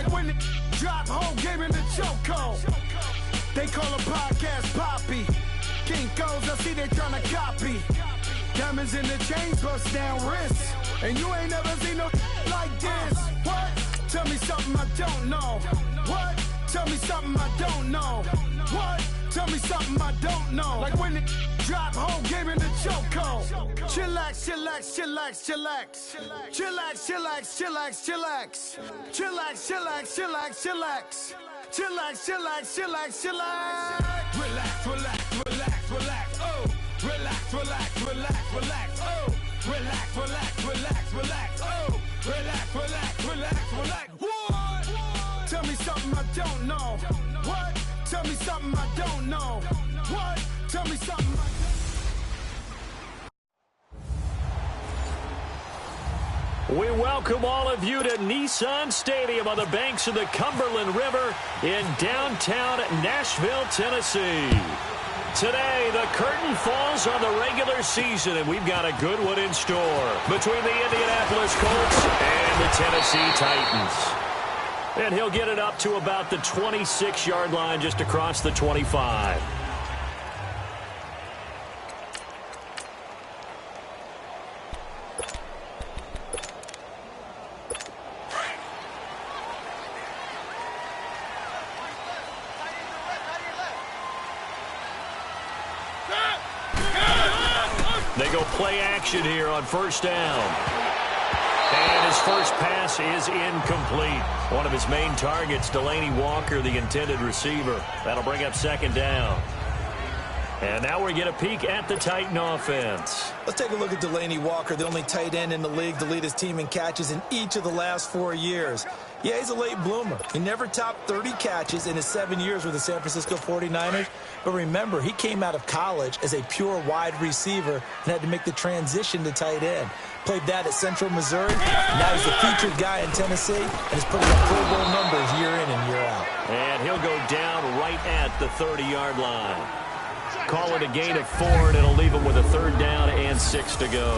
Like when it drop whole game in the chokehold. They call a podcast Poppy. Kinkos, I see they tryna copy. Diamonds in the chains, bust down wrists. And you ain't never seen no like this. What? Tell me something I don't know. What? Tell me something I don't know. What? Tell me something I don't know. Like when it drop whole game in the chokehold. Chillax, chillax, chillax, chillax. Chillax, chillax, chillax, chillax. Chillax, chillax, chillax, chillax. Chillax, chillax, chillax, chillax. Relax, relax, relax, relax. Oh, relax, relax, relax, relax. Oh, relax, relax, relax, relax. Oh, relax, relax, relax, relax. What? Tell me something I don't know. What? Tell me something I don't know. What? Tell me something I don't know. We welcome all of you to Nissan Stadium on the banks of the Cumberland River in downtown Nashville, Tennessee. Today, the curtain falls on the regular season, and we've got a good one in store between the Indianapolis Colts and the Tennessee Titans. And he'll get it up to about the 26-yard line just across the 25. They go play action here on first down. And his first pass is incomplete. One of his main targets, Delaney Walker, the intended receiver. That'll bring up second down. And now we get a peek at the Titan offense. Let's take a look at Delaney Walker, the only tight end in the league to lead his team in catches in each of the last 4 years. Yeah, he's a late bloomer. He never topped 30 catches in his 7 years with the San Francisco 49ers. But remember, he came out of college as a pure wide receiver and had to make the transition to tight end. Played that at Central Missouri. Now he's the featured guy in Tennessee and is putting up Pro Bowl numbers year in and year out. And he'll go down right at the 30-yard line. Call it a gain of 4, and it'll leave him with a third down and 6 to go.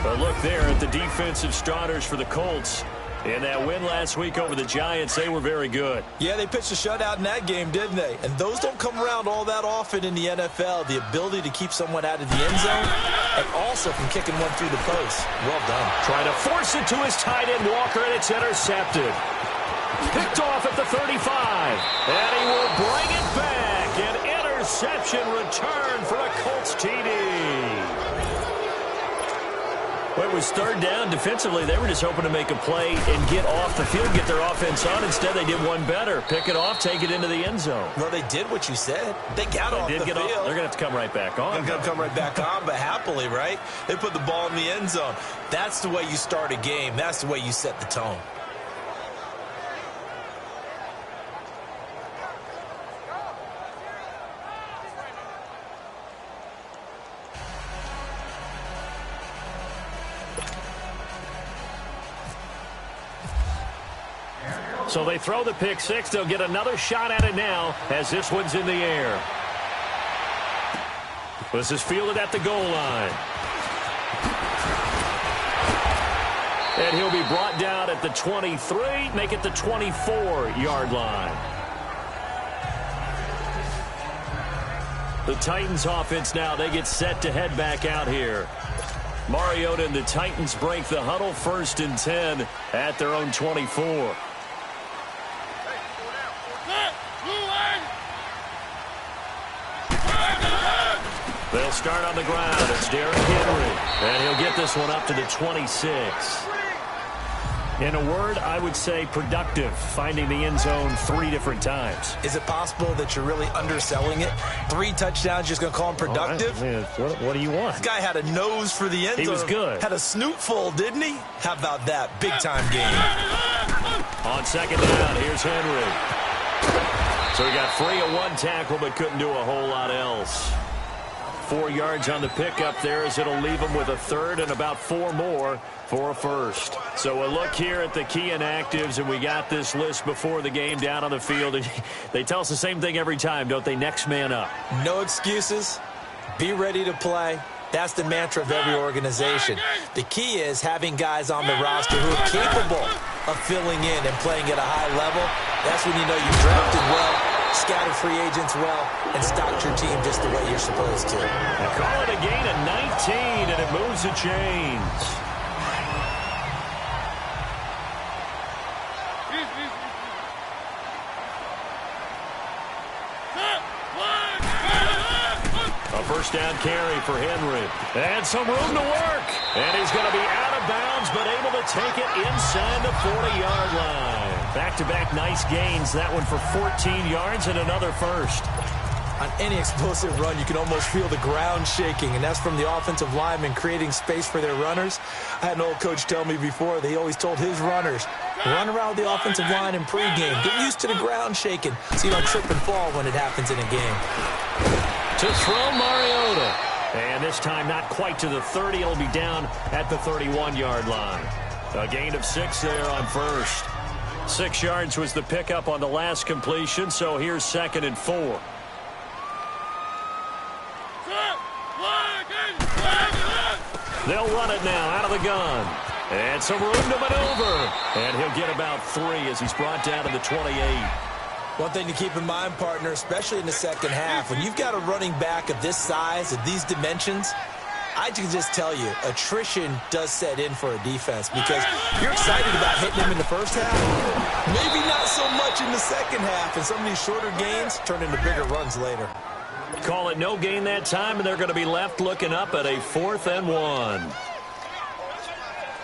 A look there at the defensive starters for the Colts. In that win last week over the Giants, they were very good. Yeah, they pitched a shutout in that game, didn't they? And those don't come around all that often in the NFL. The ability to keep someone out of the end zone and also from kicking one through the post. Well done. Trying to force it to his tight end, Walker, and it's intercepted. Picked off at the 35. And he will bring it back. An interception return for a Colts TD. Well, it was third down. Defensively, they were just hoping to make a play and get off the field, get their offense on. Instead, they did one better. Pick it off, take it into the end zone. Well, they did what you said. They got off the field. They're going to have to come right back on. They're going to come right back on, but happily, right? They put the ball in the end zone. That's the way you start a game. That's the way you set the tone. So they throw the pick six. They'll get another shot at it now as this one's in the air. This is fielded at the goal line. And he'll be brought down at the 23, make it the 24-yard line. The Titans offense now, they get set to head back out here. Mariota and the Titans break the huddle, 1st and 10 at their own 24. They'll start on the ground. It's Derrick Henry. And he'll get this one up to the 26. In a word, I would say productive, finding the end zone 3 different times. Is it possible that you're really underselling it? 3 touchdowns, just going to call him productive? Right. What do you want? This guy had a nose for the end zone. He was good. Had a snoot full, didn't he? How about that? Big-time game. On second down, here's Henry. So he got free of 1 tackle, but couldn't do a whole lot else. 4 yards on the pickup there as it'll leave him with a third and about 4 more for a first. So a look here at the key inactives, and we got this list before the game down on the field. They tell us the same thing every time, don't they? Next man up. No excuses. Be ready to play. That's the mantra of every organization. The key is having guys on the roster who are capable of filling in and playing at a high level, that's when you know you've drafted well, scattered free agents well, and stocked your team just the way you're supposed to. They call it a gain of 19, and it moves the chains. A first down carry for Henry. And some room to work. And he's going to be out of bounds, but able to take it inside the 40-yard line. Back-to-back nice gains. That one for 14 yards and another first. On any explosive run, you can almost feel the ground shaking, and that's from the offensive linemen creating space for their runners. I had an old coach tell me before, they always told his runners, run around the offensive line in pregame. Get used to the ground shaking so you don't trip and fall when it happens in a game. To throw Mariota. And this time not quite to the 30. He'll be down at the 31-yard line. A gain of 6 there on first. 6 yards was the pickup on the last completion, so here's 2nd and 4. They'll run it now out of the gun. And some room to maneuver. And he'll get about 3 as he's brought down to the 28. One thing to keep in mind, partner, especially in the second half, when you've got a running back of this size, of these dimensions, I can just tell you, attrition does set in for a defense because you're excited about hitting him in the first half. Maybe not so much in the second half, and some of these shorter gains turn into bigger runs later. Call it no gain that time, and they're going to be left looking up at a 4th and 1.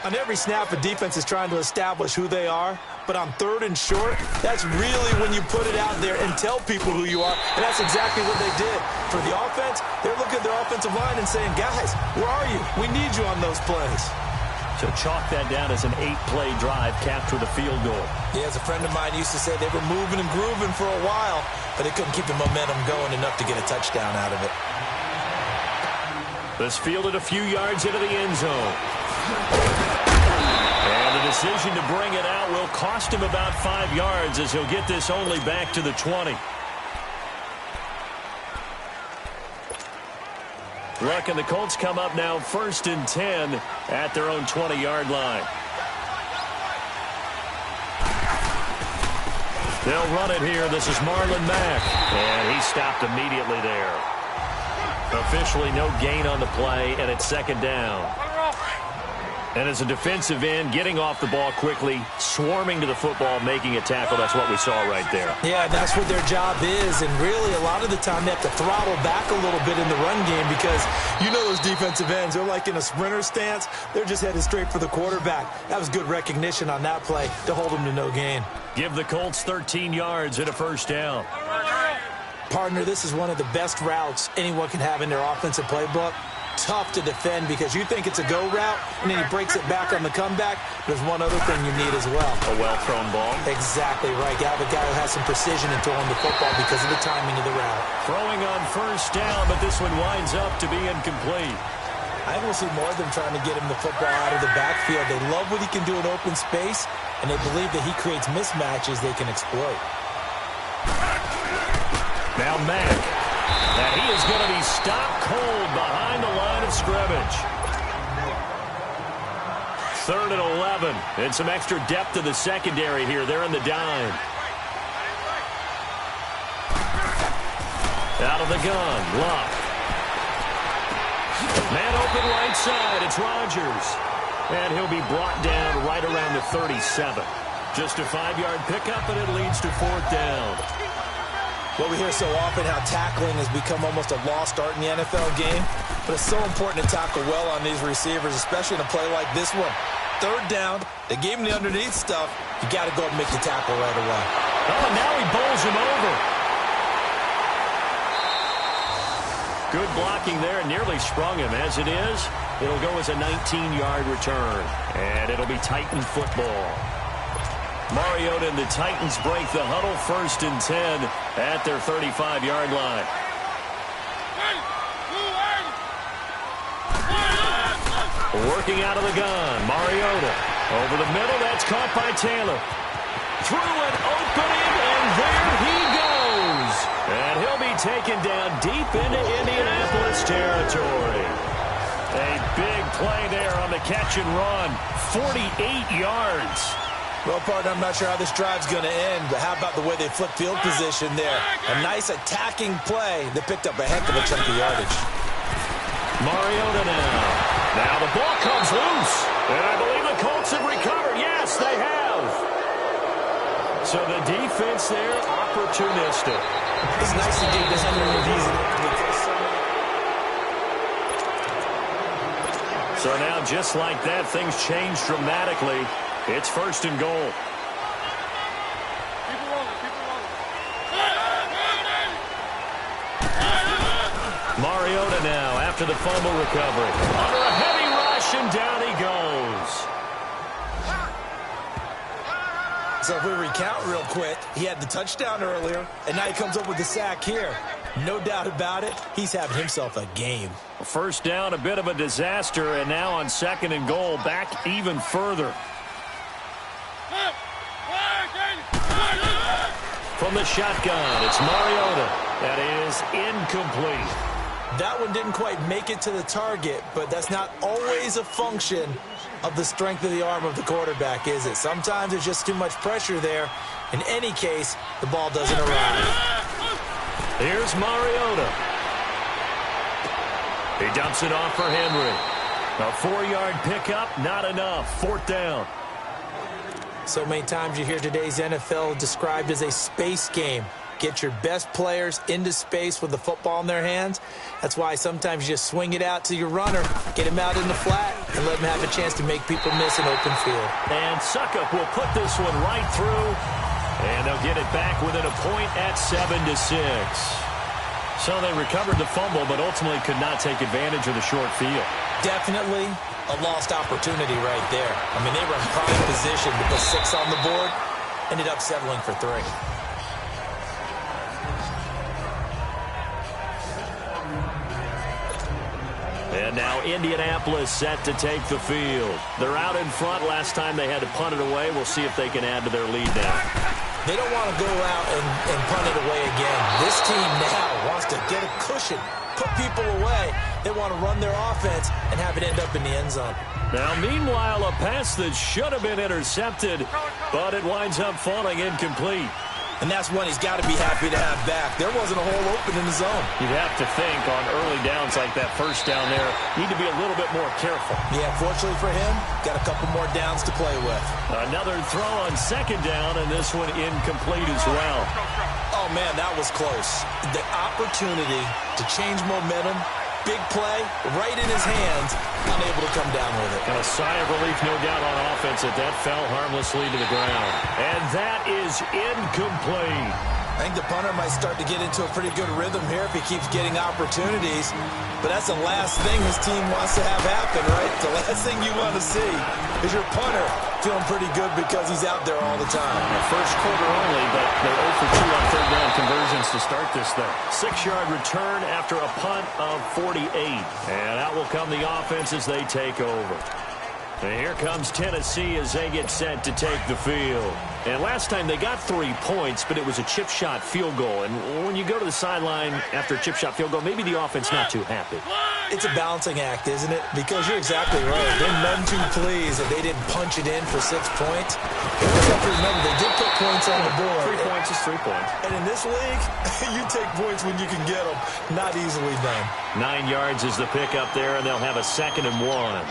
On every snap, a defense is trying to establish who they are, but on 3rd and short, that's really when you put it out there and tell people who you are, and that's exactly what they did. For the offense, they're looking at their offensive line and saying, guys, where are you? We need you on those plays. So chalk that down as an 8-play drive capped with a field goal. Yeah, as a friend of mine used to say, they were moving and grooving for a while, but they couldn't keep the momentum going enough to get a touchdown out of it. This fielded a few yards into the end zone. And the decision to bring it out will cost him about 5 yards as he'll get this only back to the 20. Look, and the Colts come up now 1st and 10 at their own 20-yard line. They'll run it here. This is Marlon Mack. And he stopped immediately there. Officially no gain on the play, and it's 2nd down. And as a defensive end, getting off the ball quickly, swarming to the football, making a tackle, that's what we saw right there. Yeah, that's what their job is, and really a lot of the time they have to throttle back a little bit in the run game because you know those defensive ends, they're like in a sprinter stance. They're just headed straight for the quarterback. That was good recognition on that play to hold them to no gain. Give the Colts 13 yards and a 1st down. Partner, this is one of the best routes anyone can have in their offensive playbook. Tough to defend because you think it's a go route, and then he breaks it back on the comeback. There's one other thing you need as well. A well-thrown ball. Exactly right. You have a guy who has some precision in throwing the football because of the timing of the route. Throwing on 1st down, but this one winds up to be incomplete. I will see more of them trying to get him the football out of the backfield. They love what he can do in open space, and they believe that he creates mismatches they can exploit. Now Mack. And he is going to be stopped cold behind the line of scrimmage. 3rd and 11. And some extra depth to the secondary here. They're in the dime. Out of the gun. Luck. Man open right side. It's Rodgers. And he'll be brought down right around the 37. Just a 5-yard pickup, and it leads to 4th down. Well, we hear so often how tackling has become almost a lost art in the NFL game, but it's so important to tackle well on these receivers, especially in a play like this one. 3rd down, they gave him the underneath stuff. You got to go and make the tackle right away. Oh, and now he bowls him over. Good blocking there, nearly sprung him. As it is, it'll go as a 19-yard return, and it'll be Titan football. Mariota and the Titans break the huddle 1st and 10 at their 35-yard line. Working out of the gun, Mariota. Over the middle, that's caught by Taylor. Through an opening, and there he goes. And he'll be taken down deep into Indianapolis territory. A big play there on the catch and run. 48 yards. Well, partner, I'm not sure how this drive's going to end, but how about the way they flip field position there? A nice attacking play that picked up a heck of a chunk of yardage. Mariota now. Now the ball comes loose. And I believe the Colts have recovered. Yes, they have. So the defense there, opportunistic. It's nice to get this under reviews. So now, just like that, things change dramatically. It's 1st and goal. Mariota now after the fumble recovery. Under a heavy rush, and down he goes. So if we recount real quick, he had the touchdown earlier, and now he comes up with the sack here. No doubt about it, he's having himself a game. First down, a bit of a disaster, and now on 2nd and goal, back even further. From the shotgun, it's Mariota. That is incomplete. That one didn't quite make it to the target, but that's not always a function of the strength of the arm of the quarterback, is it? Sometimes there's just too much pressure there. In any case, the ball doesn't arrive. Here's Mariota. He dumps it off for Henry. A 4-yard pickup, not enough. 4th down. So many times you hear today's NFL described as a space game. Get your best players into space with the football in their hands. That's why sometimes you just swing it out to your runner, get him out in the flat, and let him have a chance to make people miss an open field. And Suckup will put this one right through, and they'll get it back within a point at 7-6. So they recovered the fumble, but ultimately could not take advantage of the short field. Definitely a lost opportunity right there. I mean, they were in prime position to put 6 on the board, ended up settling for 3. And now Indianapolis set to take the field. They're out in front. Last time they had to punt it away. We'll see if they can add to their lead now. They don't want to go out and punt it away again. This team now wants to get a cushion, put people away. They want to run their offense and have it end up in the end zone. Now, meanwhile, a pass that should have been intercepted, but it winds up falling incomplete. And that's one he's got to be happy to have back. There wasn't a hole open in the zone. You'd have to think on early downs like that first down there, need to be a little bit more careful. Yeah, fortunately for him, got a couple more downs to play with. Another throw on 2nd down, and this one incomplete as well. Oh, man, that was close. The opportunity to change momentum, big play, right in his hands, unable to come down with it. And a sigh of relief, no doubt, on offense that fell harmlessly to the ground. And that is incomplete. I think the punter might start to get into a pretty good rhythm here if he keeps getting opportunities. But that's the last thing his team wants to have happen, right? The last thing you want to see is your punter feeling pretty good because he's out there all the time. First quarter only, but they're 0 for 2 on 3rd down conversions to start this thing. 6-yard return after a punt of 48. And out will come the offense as they take over. And here comes Tennessee as they get set to take the field. And last time they got 3 points, but it was a chip shot field goal. And when you go to the sideline after a chip shot field goal, maybe the offense not too happy. It's a balancing act, isn't it? Because you're exactly right. They're none too pleased that they didn't punch it in for 6 points. You have to remember, they did put points on the board. 3 points is 3 points. And in this league, you take points when you can get them. Not easily done. 9 yards is the pickup there, and they'll have a 2nd and 1.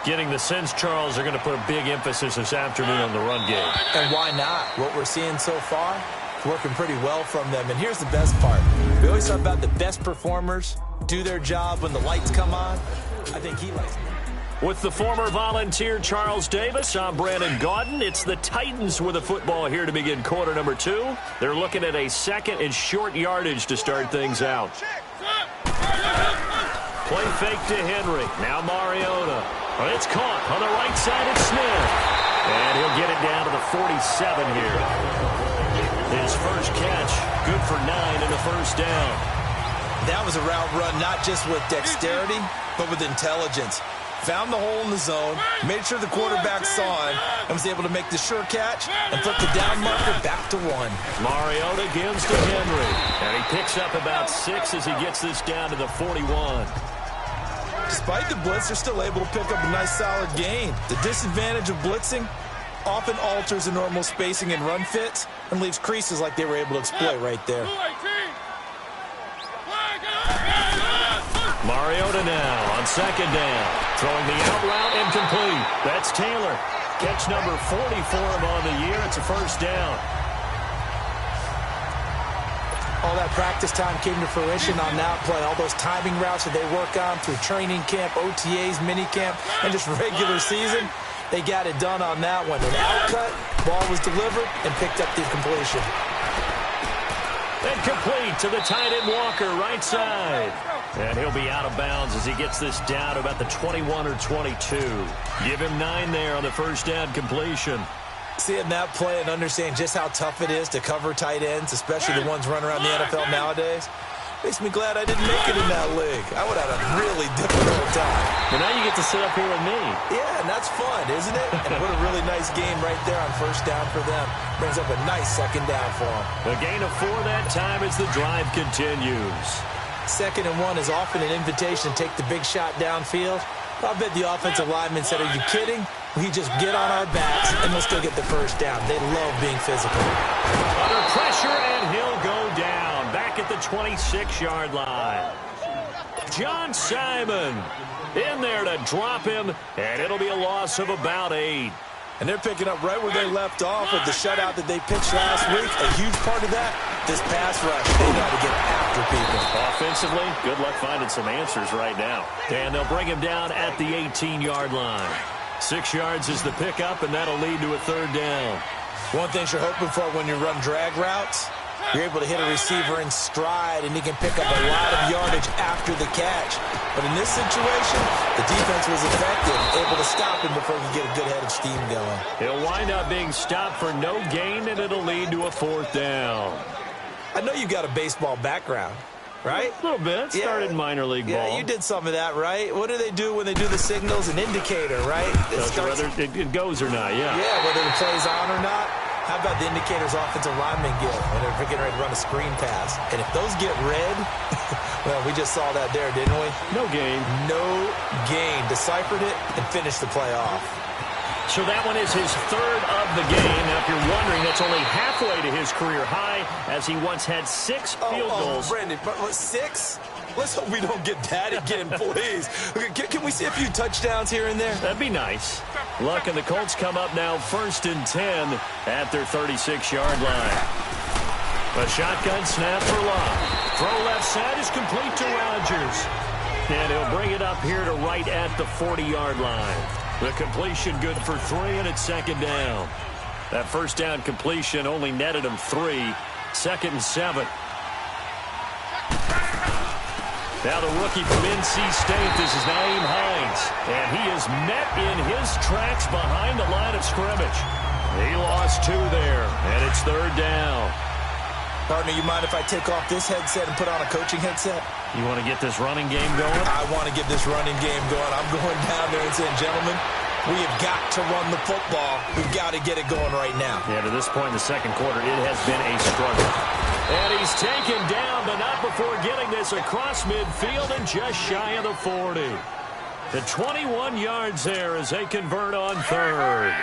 Getting the sense, Charles, are going to put a big emphasis this afternoon on the run game. And why not? What we're seeing so far, working pretty well from them. And here's the best part. We always talk about the best performers do their job when the lights come on. I think he likes it. With the former Volunteer Charles Davis, I'm Brandon Gaudin. It's the Titans with the football here to begin quarter number 2. They're looking at a 2nd and short yardage to start things out. Play fake to Henry. Now Mariota. Well, it's caught on the right side. It's Smith. And he'll get it down to the 47 here. His first catch, good for 9 and a first down. That was a route run not just with dexterity, but with intelligence. Found the hole in the zone, made sure the quarterback saw him, and was able to make the sure catch and flip the down marker back to 1. Mariota gives to Henry. And he picks up about 6 as he gets this down to the 41. Despite the blitz, they're still able to pick up a nice solid gain. The disadvantage of blitzing, often alters the normal spacing and run fits and leaves creases like they were able to exploit right there. Mariota now on second down. Throwing the out route incomplete. That's Taylor. Catch number 40 for him on the year. It's a first down. All that practice time came to fruition on that play. All those timing routes that they work on through training camp, OTAs, minicamp, and just regular season, they got it done on that one. An outcut, ball was delivered, and picked up the completion. And complete to the tight end Walker, right side. And he'll be out of bounds as he gets this down to about the 21 or 22. Give him 9 there on the first down completion. Seeing that play and understand just how tough it is to cover tight ends, especially the ones running around the NFL nowadays, makes me glad I didn't make it in that league. I would have had a really difficult time. But now you get to sit up here with me. Yeah, and that's fun, isn't it? And what a really nice game right there on first down for them. Brings up a nice second down for them. A gain of 4 that time as the drive continues. 2nd and 1 is often an invitation to take the big shot downfield. I bet the offensive lineman said, are you kidding? We just get on our backs, and we'll still get the first down. They love being physical. Under pressure, and he'll go down. Back at the 26-yard line. John Simon in there to drop him, and it'll be a loss of about 8. And they're picking up right where they left off with the shutout that they pitched last week. A huge part of that, this pass rush. They got to get after people. Offensively, good luck finding some answers right now. And they'll bring him down at the 18-yard line. 6 yards is the pickup, and that'll lead to a 3rd down. One thing you're hoping for when you run drag routes, you're able to hit a receiver in stride, and he can pick up a lot of yardage after the catch. But in this situation, the defense was effective, able to stop him before he could get a good head of steam going. He'll wind up being stopped for no gain, and it'll lead to a 4th down. I know you got a baseball background, right? A little bit. Started minor league ball. Yeah, you did some of that, right? What do they do when they do the signals? An indicator, right? Whether it goes or not, yeah. Yeah, whether the play's on or not. How about the indicators offensive linemen get when they're getting ready to run a screen pass? And if those get red, well, we just saw that there, didn't we? No gain. No gain. Deciphered it and finished the play off. So that one is his 3rd of the game. Now, if you're wondering, that's only halfway to his career high, as he once had 6 field goals. Brandon, but 6? Let's hope we don't get that again, please. Can we see a few touchdowns here and there? That'd be nice. Luck and the Colts come up now 1st and 10 at their 36-yard line. A shotgun snap for Luck. Throw left side is complete to Rodgers. And he'll bring it up here to right at the 40-yard line. The completion good for 3, and it's 2nd down. That first down completion only netted him 3. 2nd and 7. Now the rookie from NC State, this is Naeem Hines. And he is met in his tracks behind the line of scrimmage. He lost 2 there, and it's 3rd down. Partner, you mind if I take off this headset and put on a coaching headset? You want to get this running game going? I want to get this running game going. I'm going down there and saying, gentlemen, we have got to run the football. We've got to get it going right now. Yeah, to this point in the 2nd quarter, it has been a struggle. And he's taken down, but not before getting this across midfield and just shy of the 40. The 21 yards there as they convert on 3rd.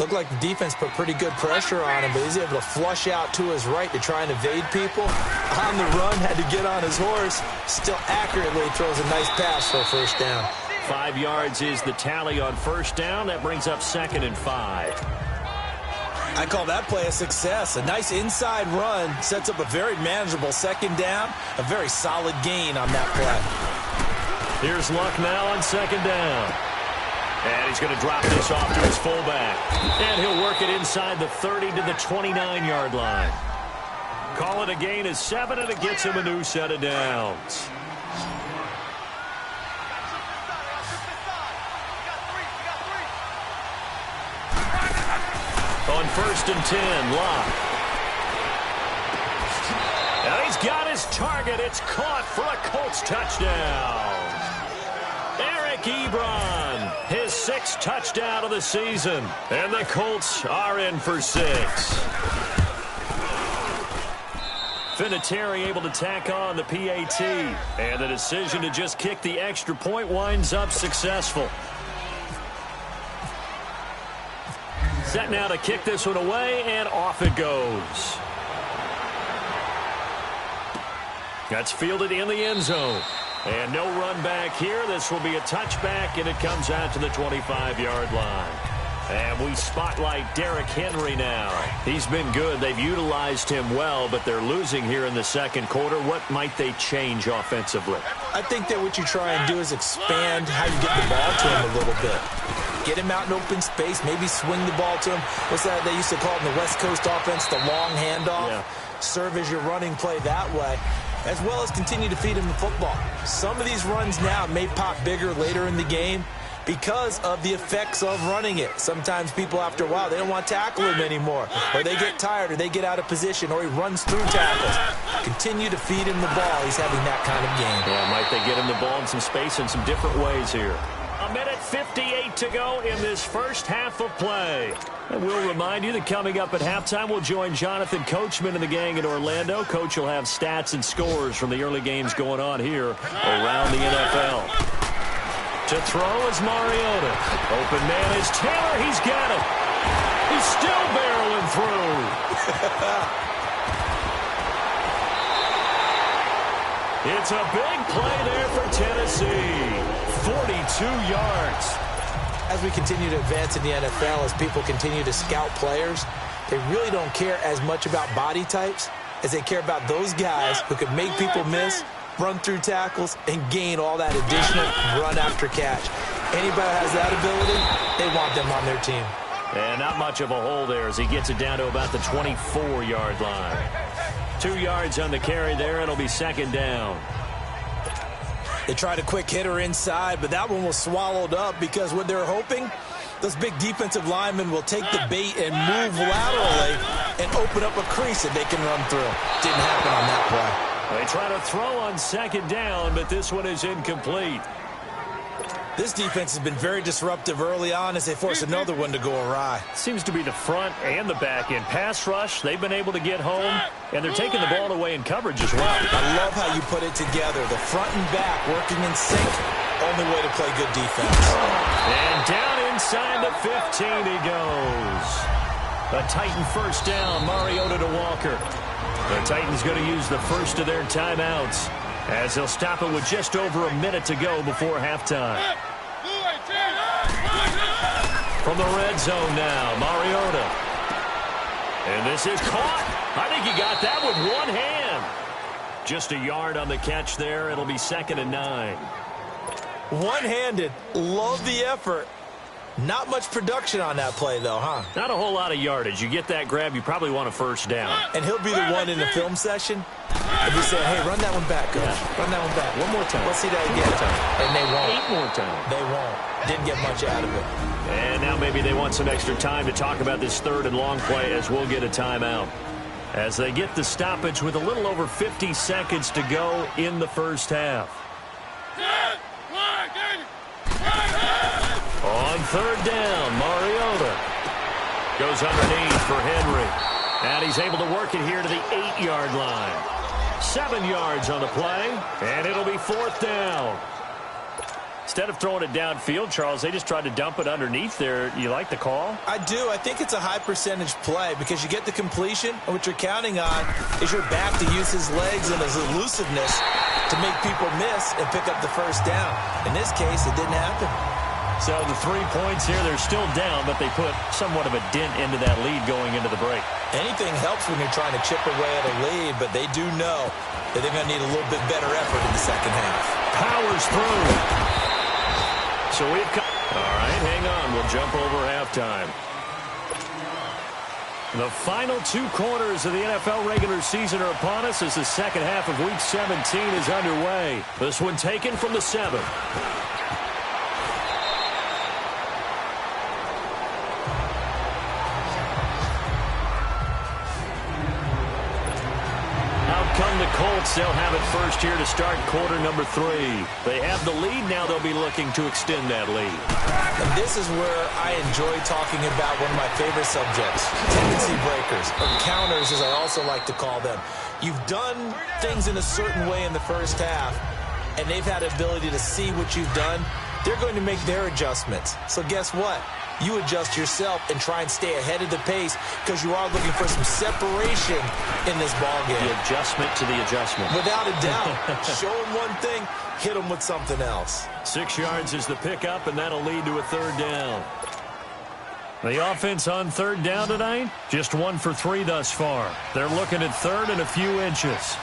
Looked like the defense put pretty good pressure on him, but he's able to flush out to his right to try and evade people. On the run, had to get on his horse. Still accurately throws a nice pass for a first down. 5 yards is the tally on first down. That brings up 2nd and 5. I call that play a success. A nice inside run sets up a very manageable 2nd down. A very solid gain on that play. Here's Luck now on 2nd down. And he's going to drop this off to his fullback. And he'll work it inside the 30 to the 29-yard line. Call it a gain of 7, and it gets him a new set of downs. On 1st and 10, Luck. And he's got his target. It's caught for a Colts touchdown. Eric Ebron, his 6th touchdown of the season. And the Colts are in for 6. Vinatieri able to tack on the PAT. And the decision to just kick the extra point winds up successful. Set now to kick this one away, and off it goes. That's fielded in the end zone. And no run back here. This will be a touchback, and it comes out to the 25-yard line. And we spotlight Derrick Henry now. He's been good. They've utilized him well, but they're losing here in the second quarter. What might they change offensively? I think that what you try and do is expand how you get the ball to him a little bit. Get him out in open space, maybe swing the ball to him. What's that they used to call it in the West Coast offense, the long handoff? Yeah. Serve as your running play that way, as well as continue to feed him the football. Some of these runs now may pop bigger later in the game because of the effects of running it. Sometimes people, after a while, they don't want to tackle him anymore, or they get tired, or they get out of position, or he runs through tackles. Continue to feed him the ball. He's having that kind of game. Yeah, might they get him the ball in some space in some different ways here. 1:58 to go in this first half of play. And we'll remind you that coming up at halftime, we'll join Jonathan Coachman and the gang in Orlando. Coach will have stats and scores from the early games going on here around the NFL. To throw is Mariota. Open man is Taylor. He's got it. He's still barreling through. It's a big play there for Tennessee. 42 yards. As we continue to advance in the NFL, as people continue to scout players, they really don't care as much about body types as they care about those guys who can make people miss, run through tackles, and gain all that additional run after catch. Anybody that has that ability, they want them on their team. And not much of a hole there as he gets it down to about the 24-yard line. 2 yards on the carry there. It'll be second down. They tried a quick hitter inside, but that one was swallowed up because what they're hoping, those big defensive linemen will take the bait and move laterally and open up a crease that they can run through. Didn't happen on that play. They try to throw on second down, but this one is incomplete. This defense has been very disruptive early on as they force another one to go awry. Seems to be the front and the back end. Pass rush, they've been able to get home, and they're taking the ball away in coverage as well. I love how you put it together. The front and back working in sync. Only way to play good defense. And down inside the 15 he goes. A Titan first down, Mariota to Walker. The Titans going to use the first of their timeouts as they'll stop it with just over a minute to go before halftime. From the red zone now, Mariota. And this is caught. I think he got that with one hand. Just a yard on the catch there. It'll be 2nd and 9. One-handed. Love the effort. Not much production on that play, though, huh? Not a whole lot of yardage. You get that grab, you probably want a first down. And he'll be the one in the film session. If you say, hey, run that one back, coach. Yeah. Run that one back. One more time. Let's see that again. And they won't. 8 more times. They won't. Didn't get much out of it. And now maybe they want some extra time to talk about this third and long play as we'll get a timeout. As they get the stoppage with a little over 50 seconds to go in the first half. On third down, Mariota goes underneath for Henry. And he's able to work it here to the 8-yard line. 7 yards on the play, and it'll be 4th down. Instead of throwing it downfield, Charles, they just tried to dump it underneath there. You like the call? I do. I think it's a high-percentage play because you get the completion, and what you're counting on is your back to use his legs and his elusiveness to make people miss and pick up the first down. In this case, it didn't happen. So the 3 points here, they're still down, but they put somewhat of a dent into that lead going into the break. Anything helps when you're trying to chip away at a lead, but they do know that they're going to need a little bit better effort in the second half. Powers through. So we've come. All right, hang on. We'll jump over halftime. The final 2 quarters of the NFL regular season are upon us as the second half of Week 17 is underway. This one taken from the 7. The Colts, they'll have it first here to start quarter number 3. They have the lead. Now they'll be looking to extend that lead. And this is where I enjoy talking about one of my favorite subjects, tendency breakers, or counters as I also like to call them. You've done things in a certain way in the first half, and they've had the ability to see what you've done. They're going to make their adjustments. So guess what? you adjust yourself and try and stay ahead of the pace because you are looking for some separation in this ball game. The adjustment to the adjustment. Without a doubt. Show them one thing, hit them with something else. 6 yards is the pickup, and that'll lead to a third down. The offense on third down tonight, just 1 for 3 thus far. They're looking at third and a few inches.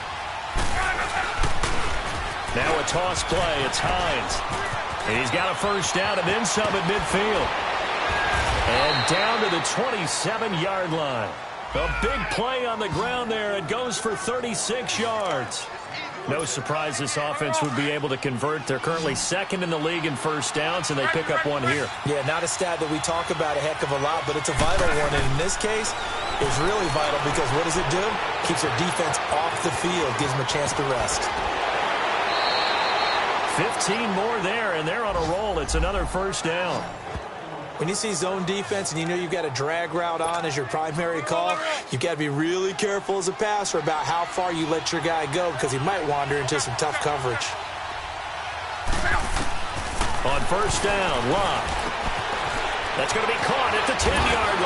Now a toss play. It's Hines. And he's got a first down and then some at midfield. And down to the 27-yard line. A big play on the ground there. It goes for 36 yards. No surprise this offense would be able to convert. They're currently second in the league in first downs, and they pick up one here. Yeah, not a stat that we talk about a heck of a lot, but it's a vital one. And in this case, it's really vital because what does it do? Keeps their defense off the field, gives them a chance to rest. 15 more there, and they're on a roll. It's another first down. When you see zone defense and you know you've got a drag route on as your primary call, you've got to be really careful as a passer about how far you let your guy go because he might wander into some tough coverage. On first down, Locke. That's going to be caught at the 10-yard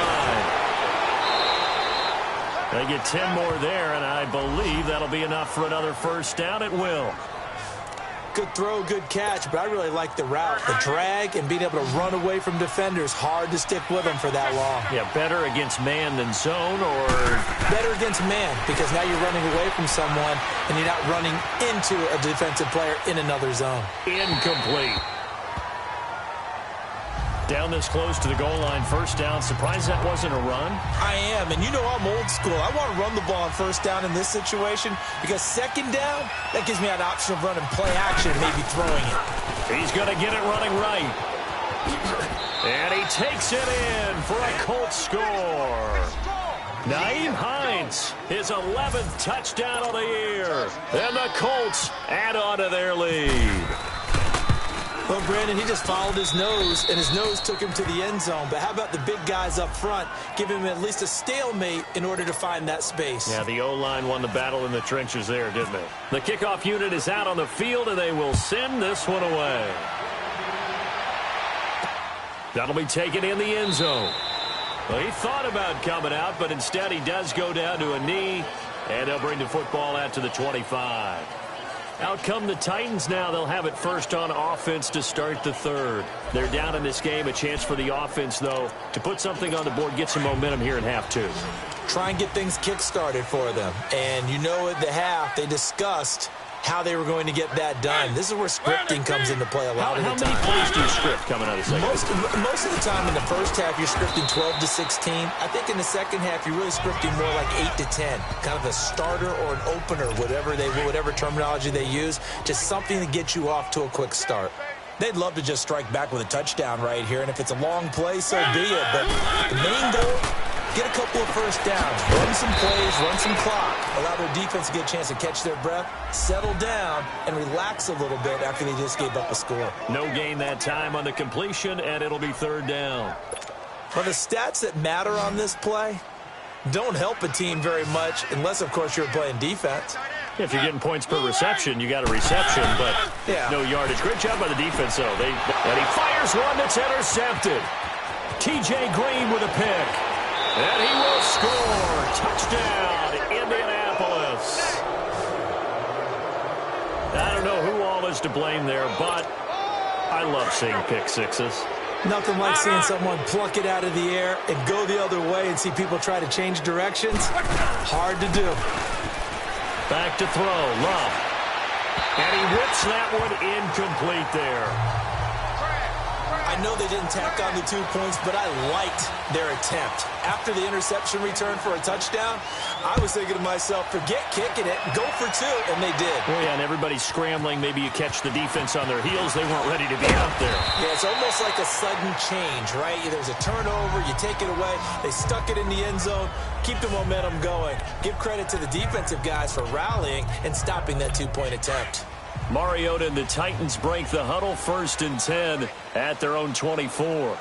line. They get 10 more there, and I believe that'll be enough for another first down. It will. Good throw, good catch, but I really like the route. The drag and being able to run away from defenders. Hard to stick with them for that long. Yeah, better against man than zone, or? Better against man, because now you're running away from someone and you're not running into a defensive player in another zone. Incomplete. Down this close to the goal line, first down. Surprised that wasn't a run? I am, and you know I'm old school. I want to run the ball on first down in this situation because second down, that gives me an option of running play action, maybe throwing it. He's going to get it running right. And he takes it in for a Colts score. Nyheim Hines, his 11th touchdown of the year. And the Colts add on to their lead. Well, Brandon, he just followed his nose, and his nose took him to the end zone. But how about the big guys up front? Give him at least a stalemate in order to find that space. Yeah, the O-line won the battle in the trenches there, didn't they? The kickoff unit is out on the field, and they will send this one away. That'll be taken in the end zone. Well, he thought about coming out, but instead he does go down to a knee, and they'll bring the football out to the 25. Out come the Titans now. They'll have it first on offense to start the third. They're down in this game. A chance for the offense, though, to put something on the board, get some momentum here in half two. Try and get things kick-started for them. And you know at the half, they discussed how they were going to get that done. This is where scripting comes into play a lot of the time. How many plays do you script coming out of the second? Most of the time in the first half, you're scripting 12 to 16. I think in the second half, you're really scripting more like 8 to 10. Kind of a starter or an opener, whatever terminology they use. Just something to get you off to a quick start. They'd love to just strike back with a touchdown right here, and if it's a long play, so be it. But the main goal, get a couple of first downs, run some plays, run some clock, allow their defense to get a chance to catch their breath, settle down, and relax a little bit after they just gave up a score. No gain that time on the completion, and it'll be third down. Well, the stats that matter on this play don't help a team very much unless, of course, you're playing defense. If you're getting points per reception, you got a reception, but no yardage. Great job by the defense, though. And he fires one that's intercepted. T.J. Green with a pick. And he will score. Touchdown, Indianapolis. I don't know who all is to blame there, but I love seeing pick sixes. Nothing like seeing someone pluck it out of the air and go the other way and see people try to change directions. Hard to do. Back to throw, Love. And he whips that one incomplete there. I know they didn't tack on the 2 points, but I liked their attempt. After the interception return for a touchdown, I was thinking to myself, forget kicking it, go for two, and they did. Oh, yeah, and everybody's scrambling. Maybe you catch the defense on their heels. They weren't ready to be out there. Yeah, it's almost like a sudden change, right? There's a turnover, you take it away, they stuck it in the end zone, keep the momentum going. Give credit to the defensive guys for rallying and stopping that 2-point attempt. Mariota and the Titans break the huddle, 1st and 10 at their own 24.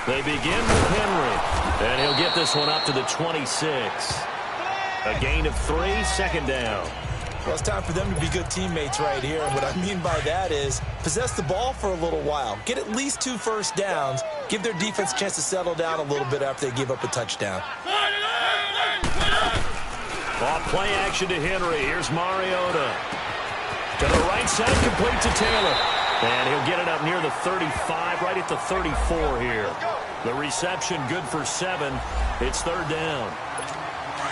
They begin with Henry, and he'll get this one up to the 26. A gain of 3, second down. Well, it's time for them to be good teammates right here. And what I mean by that is possess the ball for a little while. Get at least 2 first downs. Give their defense a chance to settle down a little bit after they give up a touchdown. Off play action to Henry. Here's Mariota. To the right side, complete to Taylor. And he'll get it up near the 35, right at the 34 here. The reception good for 7. It's 3rd down.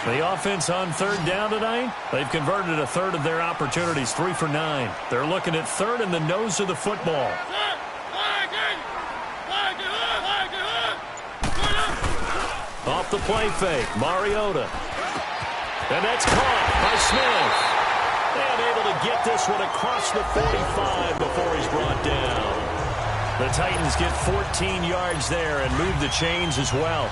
The offense on 3rd down tonight, they've converted a third of their opportunities, 3 for 9. They're looking at 3rd in the nose of the football. Off the play fake, Mariota. And that's caught by Smith. And able to get this one across the 45 before he's brought down. The Titans get 14 yards there and move the chains as well.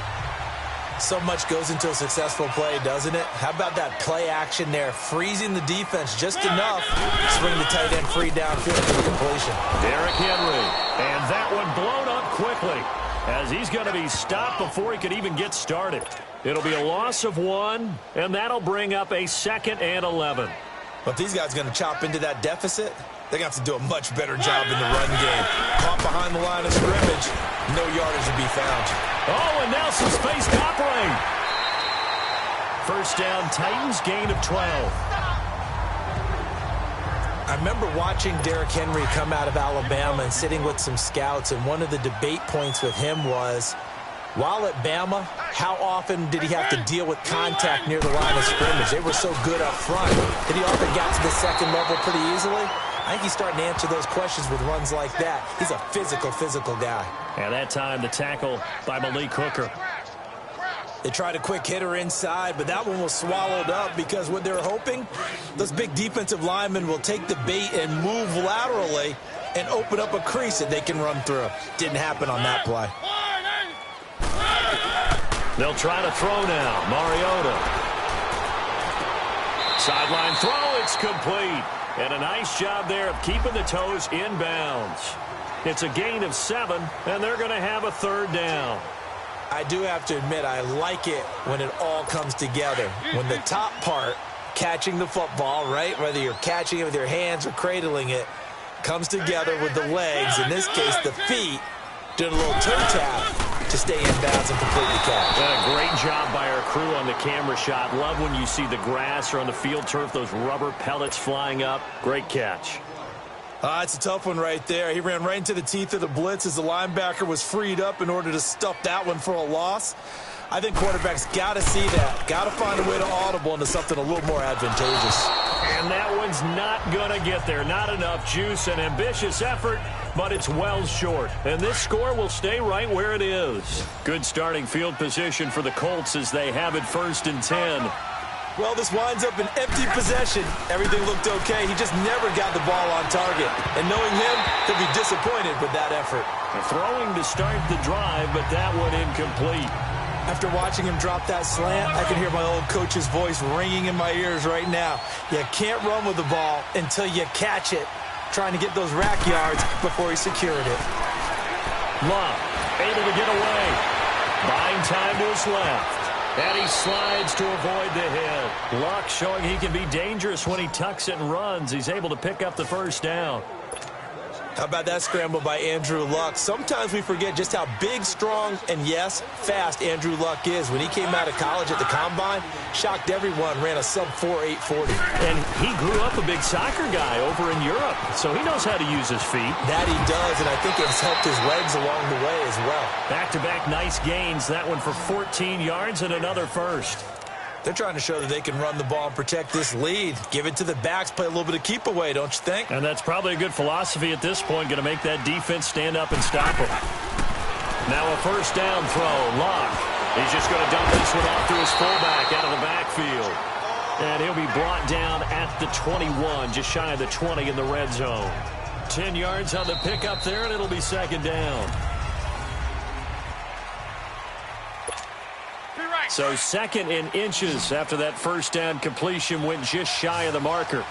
So much goes into a successful play, doesn't it? How about that play action there, freezing the defense just enough to swing the tight end free downfield for the completion. Derrick Henry, and that one blown up quickly as he's going to be stopped before he could even get started. It'll be a loss of 1, and that'll bring up a 2nd and 11. But these guys are going to chop into that deficit. They're going to have to do a much better job in the run game. Caught behind the line of scrimmage, no yardage to be found. Oh, and now some space to operate. First down, Titans, gain of 12. I remember watching Derrick Henry come out of Alabama and sitting with some scouts, and one of the debate points with him was, while at Bama, how often did he have to deal with contact near the line of scrimmage? They were so good up front that he often got to the 2nd level pretty easily. I think he's starting to answer those questions with runs like that. He's a physical guy. And that time, the tackle by Malik Hooker. They tried a quick hitter inside, but that one was swallowed up because what they're hoping, those big defensive linemen will take the bait and move laterally and open up a crease that they can run through. Didn't happen on that play. They'll try to throw now. Mariota. Sideline throw, it's complete. And a nice job there of keeping the toes inbounds. It's a gain of 7, and they're going to have a 3rd down. I do have to admit, I like it when it all comes together. When the top part, catching the football, right, whether you're catching it with your hands or cradling it, comes together with the legs, in this case the feet, doing a little toe tap to stay in bounds and complete the catch. A great job by our crew on the camera shot. Love when you see the grass or on the field turf, those rubber pellets flying up. Great catch. It's a tough one right there. He ran right into the teeth of the blitz as the linebacker was freed up in order to stuff that one for a loss. I think quarterbacks got to see that. Got to find a way to audible into something a little more advantageous. And that one's not going to get there. Not enough juice. An ambitious effort, but it's well short. And this score will stay right where it is. Good starting field position for the Colts as they have it 1st and 10. Well, this winds up an empty possession. Everything looked okay. He just never got the ball on target. And knowing him, he'll be disappointed with that effort. Throwing to start the drive, but that one incomplete. After watching him drop that slant, I can hear my old coach's voice ringing in my ears right now. You can't run with the ball until you catch it, trying to get those rack yards before he secured it. Luck able to get away. Buying time to his left. And he slides to avoid the hit. Luck showing he can be dangerous when he tucks it and runs. He's able to pick up the 1st down. How about that scramble by Andrew Luck? Sometimes we forget just how big, strong, and yes, fast Andrew Luck is. When he came out of college at the Combine, shocked everyone, ran a sub-4 840. And he grew up a big soccer guy over in Europe, so he knows how to use his feet. That he does, and I think it's helped his legs along the way as well. Back-to-back nice gains. That one for 14 yards and another 1st. They're trying to show that they can run the ball and protect this lead. Give it to the backs, play a little bit of keep away, don't you think? And that's probably a good philosophy at this point, going to make that defense stand up and stop him. Now a 1st down throw. Luck. He's just going to dump this one off to his fullback out of the backfield. And he'll be brought down at the 21, just shy of the 20 in the red zone. 10 yards on the pickup there, and it'll be 2nd down. So 2nd in inches after that 1st down completion went just shy of the marker.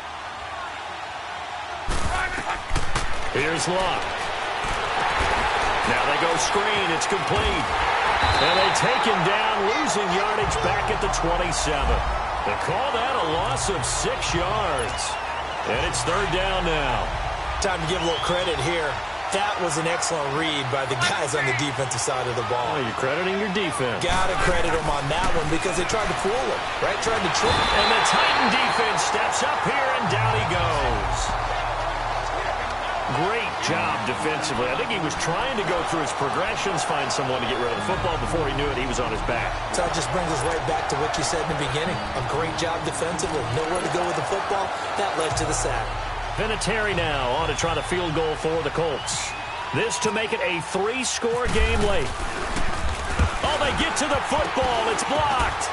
Here's Luck. Now they go screen. It's complete. And they take him down, losing yardage back at the 27. They call that a loss of 6 yards. And it's third down now. Time to give a little credit here. That was an excellent read by the guys on the defensive side of the ball. Oh, you're crediting your defense. Got to credit them on that one because they tried to fool him, right? Tried to trick him. And the Titan defense steps up here, and down he goes. Great job defensively. I think he was trying to go through his progressions, find someone to get rid of the football. Before he knew it, he was on his back. So it just brings us right back to what you said in the beginning. A great job defensively. Nowhere to go with the football. That led to the sack. Vinatieri now on to try the field goal for the Colts. This to make it a 3-score game late. Oh, they get to the football. It's blocked.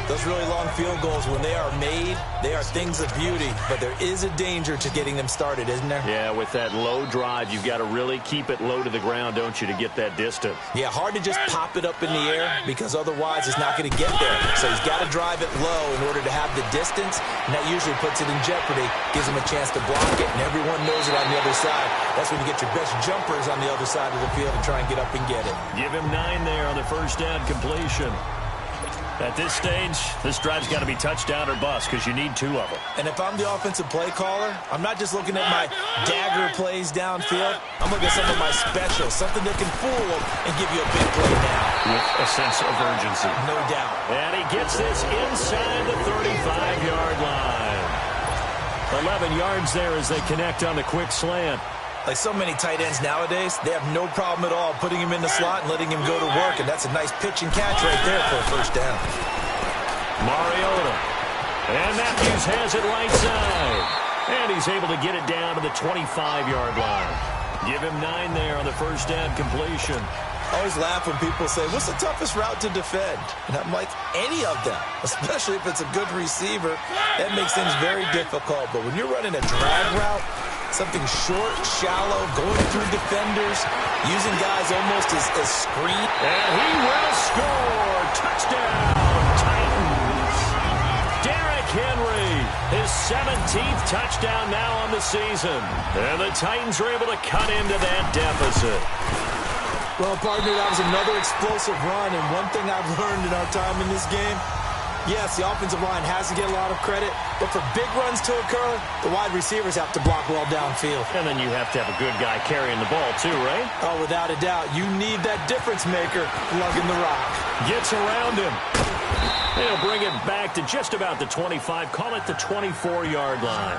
Those really long field goals, when they are made, they are things of beauty. But there is a danger to getting them started, isn't there? Yeah, with that low drive, you've got to really keep it low to the ground, don't you, to get that distance. Yeah, hard to just pop it up in the air because otherwise it's not going to get there. So he's got to drive it low in order to have the distance, and that usually puts it in jeopardy, gives him a chance to block it, and everyone knows it on the other side. That's when you get your best jumpers on the other side of the field and try and get up and get it. Give him 9 there on the first down completion. At this stage, this drive's got to be touchdown or bust because you need 2 of them. And if I'm the offensive play caller, I'm not just looking at my dagger plays downfield. I'm looking at some of my specials, something that can fool them and give you a big play now. With a sense of urgency. No doubt. And he gets this inside the 35-yard line. 11 yards there as they connect on the quick slant. Like so many tight ends nowadays, they have no problem at all putting him in the slot and letting him go to work, and that's a nice pitch and catch right there for a first down. Mariota. And Matthews has it right side. And he's able to get it down to the 25-yard line. Give him 9 there on the first down completion. I always laugh when people say, what's the toughest route to defend? And I'm like, any of them, especially if it's a good receiver. That makes things very difficult. But when you're running a drag route, something short, shallow, going through defenders, using guys almost as screen. And he will score. Touchdown, Titans. Derrick Henry, his 17th touchdown now on the season. And the Titans are able to cut into that deficit. Well, partner, that was another explosive run. And one thing I've learned in our time in this game, yes, the offensive line has to get a lot of credit, but for big runs to occur, the wide receivers have to block well downfield. And then you have to have a good guy carrying the ball too, right? Oh, without a doubt. You need that difference maker lugging the rock. Gets around him. They'll bring it back to just about the 25. Call it the 24-yard line.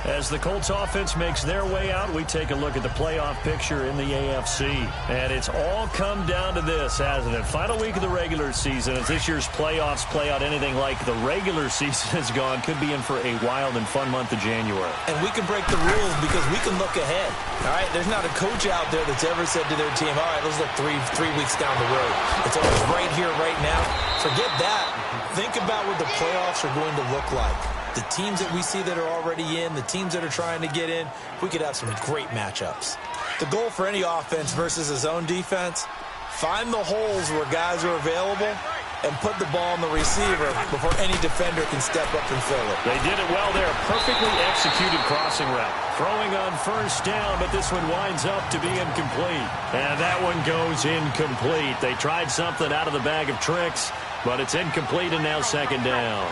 As the Colts offense makes their way out, we take a look at the playoff picture in the AFC. And it's all come down to this, hasn't it? Final week of the regular season. As this year's playoffs play out anything like the regular season has gone, could be in for a wild and fun month of January. And we can break the rules because we can look ahead. All right, there's not a coach out there that's ever said to their team, all right, let's look three weeks down the road. It's always right here, right now. Forget that. Think about what the playoffs are going to look like. The teams that we see that are already in, the teams that are trying to get in, we could have some great matchups. The goal for any offense versus his own defense, find the holes where guys are available and put the ball on the receiver before any defender can step up and fill it. They did it well there. Perfectly executed crossing route. Throwing on first down, but this one winds up to be incomplete. And that one goes incomplete. They tried something out of the bag of tricks, but it's incomplete and now second down.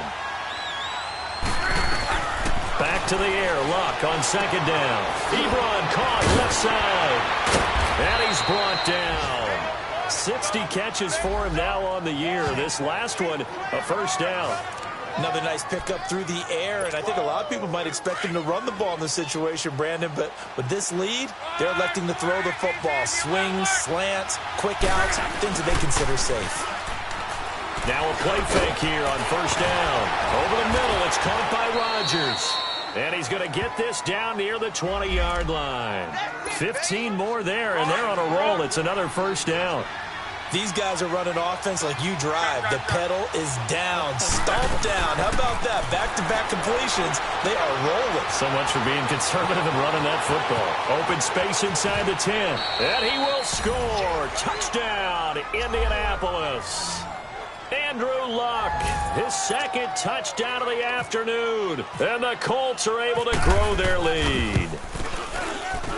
Back to the air. Luck on second down. Ebron caught left side. And he's brought down. 60 catches for him now on the year. This last one, a first down. Another nice pickup through the air, and I think a lot of people might expect him to run the ball in this situation, Brandon, but with this lead, they're electing to throw the football. Swings, slants, quick outs, things that they consider safe. Now a play fake here on first down. Over the middle, it's caught by Rodgers. And he's going to get this down near the 20-yard line. 15 more there, and they're on a roll. It's another first down. These guys are running offense like you drive. The pedal is down, stomped down. How about that? Back-to-back completions. They are rolling. So much for being conservative and running that football. Open space inside the 10. And he will score. Touchdown, Indianapolis. Andrew Luck, his second touchdown of the afternoon. And the Colts are able to grow their lead.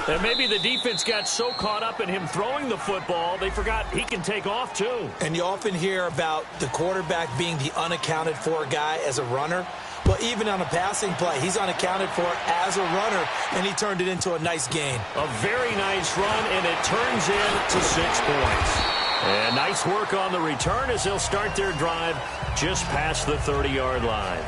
And maybe the defense got so caught up in him throwing the football, they forgot he can take off too. And you often hear about the quarterback being the unaccounted for guy as a runner. Well, even on a passing play, he's unaccounted for as a runner, and he turned it into a nice gain. A very nice run, and it turns into 6 points. And nice work on the return as they'll start their drive just past the 30-yard line.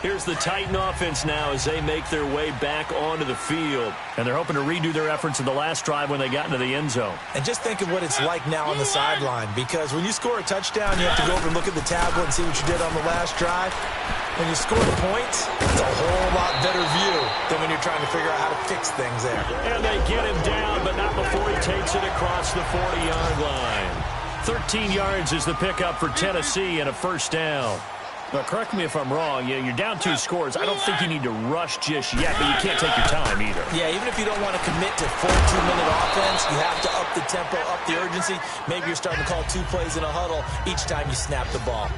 Here's the Titan offense now as they make their way back onto the field. And they're hoping to redo their efforts in the last drive when they got into the end zone. And just think of what it's like now on the sideline, because when you score a touchdown, you have to go over and look at the tablet and see what you did on the last drive. When you score the points, it's a whole lot better view than when you're trying to figure out how to fix things there. And they get him down, but not before he takes it across the 40-yard line. 13 yards is the pickup for Tennessee and a first down. Now, correct me if I'm wrong. You're down 2 scores. I don't think you need to rush just yet, but you can't take your time either. Yeah, even if you don't want to commit to 42-minute offense, you have to up the tempo, up the urgency. Maybe you're starting to call 2 plays in a huddle each time you snap the ball.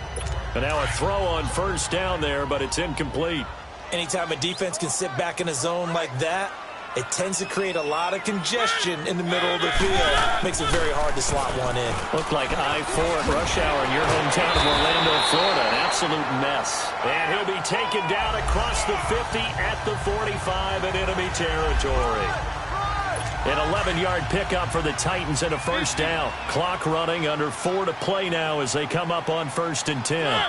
And now a throw on first down there, but it's incomplete. Anytime a defense can sit back in a zone like that, it tends to create a lot of congestion in the middle of the field. Makes it very hard to slot one in. Looked like I-4 at rush hour in your hometown of Orlando, Florida. An absolute mess. And he'll be taken down across the 50 at the 45 in enemy territory. An 11-yard pickup for the Titans and a first down. Clock running, under 4 to play now as they come up on 1st and 10.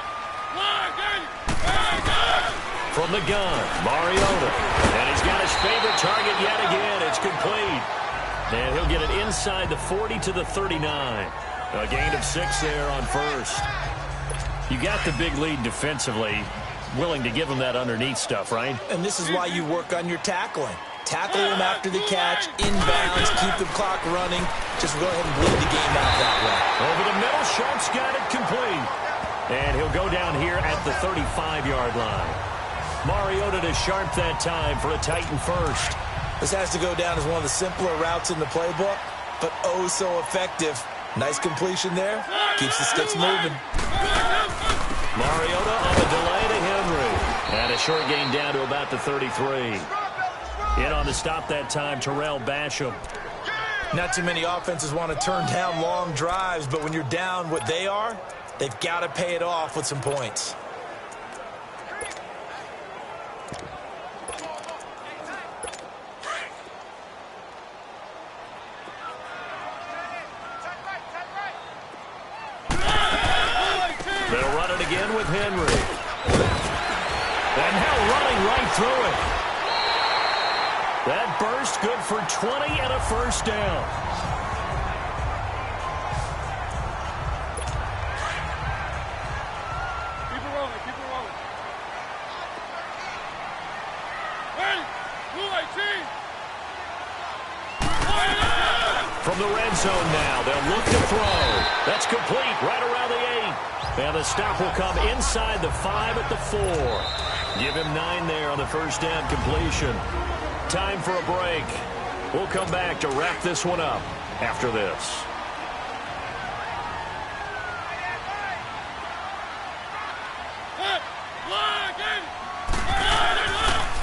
From the gun, Mariota. And he's got his favorite target yet again. It's complete. And he'll get it inside the 40 to the 39. A gain of 6 there on first. You got the big lead defensively. Willing to give him that underneath stuff, right? And this is why you work on your tackling. Tackle him after the catch, inbounds, keep the clock running. Just go ahead and bleed the game out that way. Over the middle, Schultz got it complete. And he'll go down here at the 35-yard line. Mariota to sharp that time for a Titan first. This has to go down as one of the simpler routes in the playbook, but oh so effective. Nice completion there. Keeps the sticks moving. Mariota on the delay to Henry. And a short gain down to about the 33. In on the stop that time, Terrell Basham. Not too many offenses want to turn down long drives, but when you're down what they are, they've got to pay it off with some points. They'll run it again with Henry. And now running right through it. That burst good for 20 and a first down. Keep it rolling, keep it rolling. Ready? Blue 18. From the red zone now, they'll look to throw. That's complete right around the 8. And the stop will come inside the 5 at the 4. Give him 9 there on the first down completion. Time for a break. We'll come back to wrap this one up after this.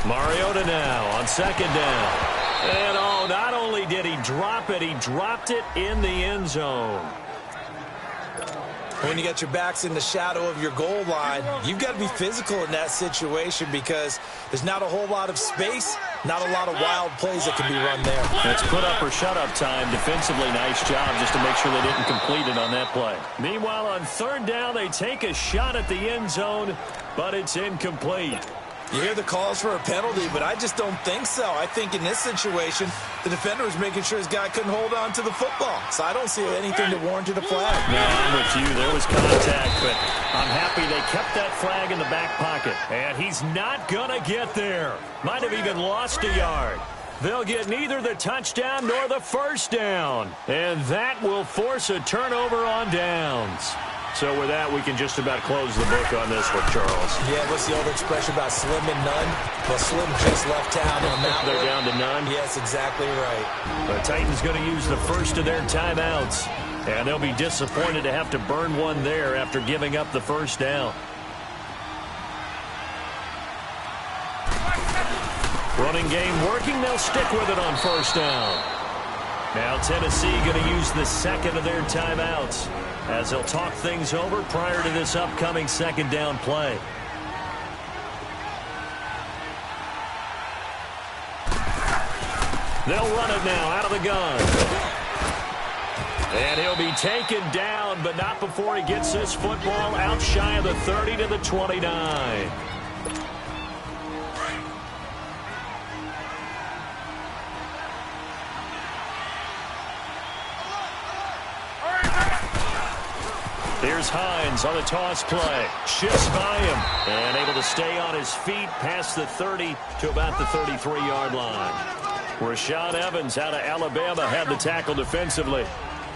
Mariota now on second down. And oh, not only did he drop it, he dropped it in the end zone. When you get your backs in the shadow of your goal line, you've got to be physical in that situation because there's not a whole lot of space, not a lot of wild plays that can be run there. It's put up or shut up time. Defensively, nice job just to make sure they didn't complete it on that play. Meanwhile, on third down, they take a shot at the end zone, but it's incomplete. You hear the calls for a penalty, but I just don't think so. I think in this situation, the defender was making sure his guy couldn't hold on to the football. So I don't see anything that warranted a flag. No, I'm with you. There was contact, but I'm happy they kept that flag in the back pocket. And he's not going to get there. Might have even lost a yard. They'll get neither the touchdown nor the first down. And that will force a turnover on downs. So with that, we can just about close the book on this one, Charles. Yeah, what's the old expression about slim and none? Well, Slim just left town on that They're one. down to none? Yes, exactly right. The Titans going to use the first of their timeouts. And they'll be disappointed to have to burn one there after giving up the first down. Running game working. They'll stick with it on first down. Now Tennessee going to use the second of their timeouts as they'll talk things over prior to this upcoming second down play. They'll run it now out of the gun. And he'll be taken down, but not before he gets this football out shy of the 30 to the 29. Here's Hines on the toss play. Shifts by him. And able to stay on his feet past the 30 to about the 33-yard line. Rashad Evans out of Alabama had the tackle defensively.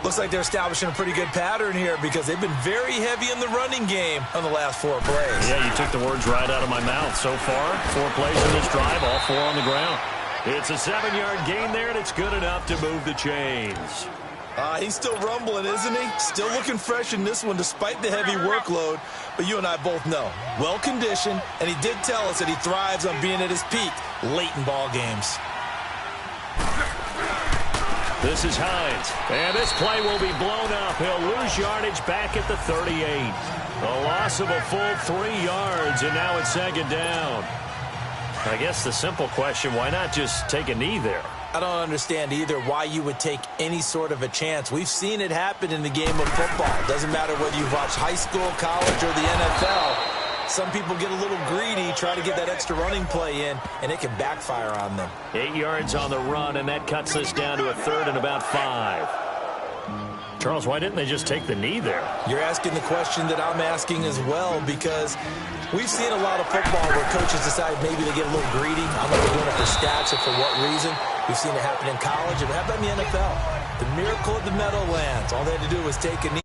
Looks like they're establishing a pretty good pattern here because they've been very heavy in the running game on the last 4 plays. Yeah, you took the words right out of my mouth. So far, 4 plays in this drive, all 4 on the ground. It's a 7-yard gain there, and it's good enough to move the chains. He's still rumbling, isn't he? Still looking fresh in this one despite the heavy workload. But you and I both know, well-conditioned, and he did tell us that he thrives on being at his peak late in ball games. This is Hines, and this play will be blown up. He'll lose yardage back at the 38. A loss of a full 3 yards, and now it's second down. I guess the simple question, why not just take a knee there? I don't understand either why you would take any sort of a chance. We've seen it happen in the game of football. Doesn't matter whether you've watched high school, college, or the NFL. Some people get a little greedy, try to get that extra running play in, and it can backfire on them. 8 yards on the run, and that cuts this down to a 3rd and about 5. Charles, why didn't they just take the knee there? You're asking the question that I'm asking as well, because we've seen a lot of football where coaches decide maybe they get a little greedy. I don't know if they're doing it for stats or for what reason. We've seen it happen in college. It happened in the NFL. The miracle of the Meadowlands. All they had to do was take a knee.